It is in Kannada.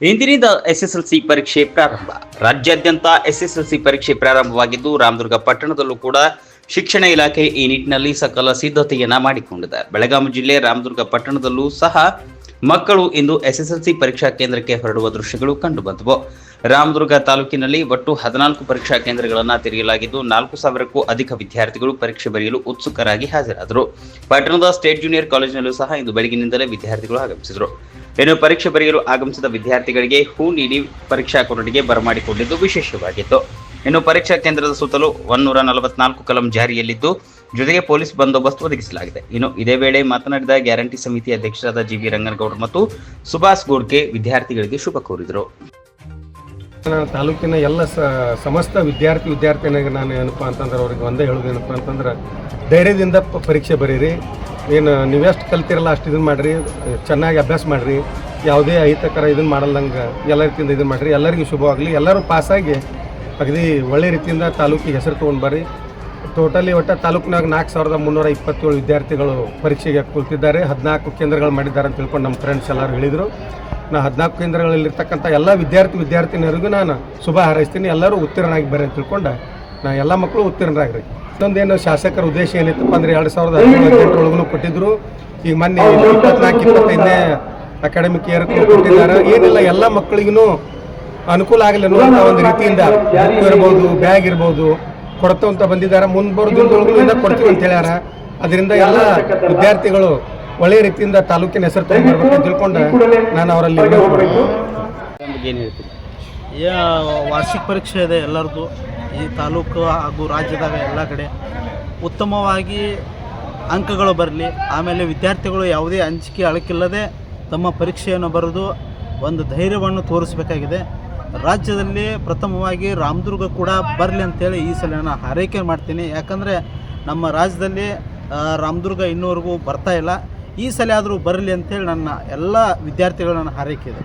ಇಂದಿನಿಂದ ಎಸ್ಎಸ್ಎಲ್ಸಿ ಪರೀಕ್ಷೆ ಪ್ರಾರಂಭ. ರಾಜ್ಯಾದ್ಯಂತ ಎಸ್ಎಸ್ಎಲ್ಸಿ ಪರೀಕ್ಷೆ ಪ್ರಾರಂಭವಾಗಿದ್ದು, ರಾಮದುರ್ಗ ಪಟ್ಟಣದಲ್ಲೂ ಕೂಡ ಶಿಕ್ಷಣ ಇಲಾಖೆ ಈ ನಿಟ್ಟಿನಲ್ಲಿ ಸಕಲ ಸಿದ್ಧತೆಯನ್ನ ಮಾಡಿಕೊಂಡಿದೆ. ಬೆಳಗಾವಿ ಜಿಲ್ಲೆ ರಾಮದುರ್ಗ ಪಟ್ಟಣದಲ್ಲೂ ಸಹ ಮಕ್ಕಳು ಇಂದು ಎಸ್ಎಸ್ಎಲ್ಸಿ ಪರೀಕ್ಷಾ ಕೇಂದ್ರಕ್ಕೆ ಹೊರಡುವ ದೃಶ್ಯಗಳು ಕಂಡುಬಂದವು. ರಾಮದುರ್ಗ ತಾಲೂಕಿನಲ್ಲಿ ಒಟ್ಟು 14 ಪರೀಕ್ಷಾ ಕೇಂದ್ರಗಳನ್ನು ತೆರೆಯಲಾಗಿದ್ದು, 4,000ಕ್ಕೂ ಅಧಿಕ ವಿದ್ಯಾರ್ಥಿಗಳು ಪರೀಕ್ಷೆ ಬರೆಯಲು ಉತ್ಸುಕರಾಗಿ ಹಾಜರಾದರು. ಪಟ್ಟಣದ ಸ್ಟೇಟ್ ಜೂನಿಯರ್ ಕಾಲೇಜಿನಲ್ಲೂ ಸಹ ಇಂದು ಬೆಳಗಿನಿಂದಲೇ ವಿದ್ಯಾರ್ಥಿಗಳು ಆಗಮಿಸಿದರು. ಇನ್ನು ಪರೀಕ್ಷೆ ಬರೆಯಲು ಆಗಮಿಸಿದ ವಿದ್ಯಾರ್ಥಿಗಳಿಗೆ ಹೂ ನೀಡಿ ಪರೀಕ್ಷಾ ಕೊಠಡಿಗೆ ಬರಮಾಡಿಕೊಂಡಿದ್ದು ವಿಶೇಷವಾಗಿತ್ತು. ಇನ್ನು ಪರೀಕ್ಷಾ ಕೇಂದ್ರದ ಸುತ್ತಲೂ 144 ಕಲಂ ಜಾರಿಯಲ್ಲಿದ್ದು, ಜೊತೆಗೆ ಪೊಲೀಸ್ ಬಂದೋಬಸ್ತ್ ಒದಗಿಸಲಾಗಿದೆ. ಇನ್ನು ಇದೇ ವೇಳೆ ಮಾತನಾಡಿದ ಗ್ಯಾರಂಟಿ ಸಮಿತಿ ಅಧ್ಯಕ್ಷರಾದ ಜಿ.ವಿ. ರಂಗನಗೌಡರು ಮತ್ತು ಸುಭಾಷ್ ಗೋಡ್ಕೆ ವಿದ್ಯಾರ್ಥಿಗಳಿಗೆ ಶುಭ ಕೋರಿದರು. ತಾಲೂಕಿನ ಎಲ್ಲ ಸಮಸ್ತ ವಿದ್ಯಾರ್ಥಿನಿಗೆ ನಾನು ಏನಪ್ಪ ಅಂತಂದ್ರೆ ಅವ್ರಿಗೆ ಒಂದೇ ಹೇಳೋದೇನಪ್ಪ ಅಂತಂದ್ರೆ ಧೈರ್ಯದಿಂದ ಪರೀಕ್ಷೆ ಬರೀರಿ. ಏನು ನೀವೆಷ್ಟು ಕಲ್ತಿರಲ್ಲ ಅಷ್ಟು ಇದನ್ನು ಮಾಡಿರಿ, ಚೆನ್ನಾಗಿ ಅಭ್ಯಾಸ ಮಾಡಿರಿ, ಯಾವುದೇ ಅಹಿತಕರ ಇದನ್ನು ಮಾಡಲ್ದಂಗೆ ಎಲ್ಲ ರೀತಿಯಿಂದ ಇದನ್ನು ಮಾಡಿರಿ. ಎಲ್ಲರಿಗೂ ಶುಭವಾಗಲಿ. ಎಲ್ಲರೂ ಪಾಸಾಗಿ ಅಗದಿ ಒಳ್ಳೆ ರೀತಿಯಿಂದ ತಾಲೂಕಿಗೆ ಹೆಸರು ತೊಗೊಂಡು ಬರ್ರಿ. ಟೋಟಲಿ ಒಟ್ಟು ತಾಲೂಕಿನಾಗ 4,327 ವಿದ್ಯಾರ್ಥಿಗಳು ಪರೀಕ್ಷೆಗೆ ಕುಳಿತಿದ್ದಾರೆ. 14 ಕೇಂದ್ರಗಳು ಮಾಡಿದ್ದಾರೆ ಅಂತ ತಿಳ್ಕೊಂಡು ನಮ್ಮ ಫ್ರೆಂಡ್ಸ್ ಎಲ್ಲರೂ ಹೇಳಿದರು. ನಾನು 14 ಕೇಂದ್ರಗಳಲ್ಲಿರ್ತಕ್ಕಂಥ ಎಲ್ಲ ವಿದ್ಯಾರ್ಥಿನಿಯರಿಗೂ ನಾನು ಶುಭ ಹಾರೈಸ್ತೀನಿ. ಎಲ್ಲರೂ ಉತ್ತೀರ್ಣರಾಗಿ ಬರ್ರಿ ಅಂತ ತಿಳ್ಕೊಂಡು ನಾನು ಎಲ್ಲ ಮಕ್ಕಳು ಉತ್ತೀರ್ಣರಾಗ್ರಿ. ಇನ್ನೊಂದೇನು ಶಾಸಕರ ಉದ್ದೇಶ ಏನಿತ್ತಪ್ಪ ಅಂದರೆ 2017-18 ಕೊಟ್ಟಿದ್ದರು. ಈಗ ಮೊನ್ನೆ 24-25ನೇ ಅಕಾಡೆಮಿಕ್ ಇಯರ್ ಕೊಟ್ಟಿದ್ದಾರೆ. ಏನಿಲ್ಲ, ಎಲ್ಲ ಮಕ್ಕಳಿಗೂ ಅನುಕೂಲ ಆಗಲಿ ಅನ್ನುವಂಥ ಒಂದು ರೀತಿಯಿಂದ ಬುಕ್ ಇರ್ಬೋದು, ಬ್ಯಾಗ್ ಇರ್ಬೋದು ಕೊಡ್ತಂತ ಬಂದಿದ್ದಾರೆ. ಮುಂದೆ ಬರೋ ದಿನದೊಳಗೂ ಕೊಡ್ತೀವಿ ಅಂತ ಹೇಳ್ಯಾರ. ಅದರಿಂದ ಎಲ್ಲ ವಿದ್ಯಾರ್ಥಿಗಳು ಒಳ್ಳೆಯ ರೀತಿಯಿಂದ ತಾಲೂಕಿನ ಹೆಸರು ತಗೊಂಡ್ಬರ್ಬೇಕು ಅಂತ ತಿಳ್ಕೊಂಡು ನಾನು ಅವರಲ್ಲಿ ವಾರ್ಷಿಕ ಪರೀಕ್ಷೆ ಇದೆ ಎಲ್ಲರದು. ಈ ತಾಲೂಕು ಹಾಗೂ ರಾಜ್ಯದಾಗ ಎಲ್ಲ ಕಡೆ ಉತ್ತಮವಾಗಿ ಅಂಕಗಳು ಬರಲಿ. ಆಮೇಲೆ ವಿದ್ಯಾರ್ಥಿಗಳು ಯಾವುದೇ ಅಂಜಿಕೆ ಅಳಕಿಲ್ಲದೆ ತಮ್ಮ ಪರೀಕ್ಷೆಯನ್ನು ಬರೆದು ಒಂದು ಧೈರ್ಯವನ್ನು ತೋರಿಸಬೇಕಾಗಿದೆ. ರಾಜ್ಯದಲ್ಲಿ ಪ್ರಥಮವಾಗಿ ರಾಮದುರ್ಗ ಕೂಡ ಬರಲಿ ಅಂತೇಳಿ ಈ ಸಲ ನಾನು ಹಾರೈಕೆ ಮಾಡ್ತೀನಿ. ಯಾಕಂದರೆ ನಮ್ಮ ರಾಜ್ಯದಲ್ಲಿ ರಾಮದುರ್ಗ ಇನ್ನೂವರೆಗೂ ಬರ್ತಾ ಇಲ್ಲ. ಈ ಸಲ ಆದರೂ ಬರಲಿ ಅಂತೇಳಿ ನನ್ನ ಎಲ್ಲ ವಿದ್ಯಾರ್ಥಿಗಳು ನನ್ನ ಹಾರೈಕೆ ಇದೆ.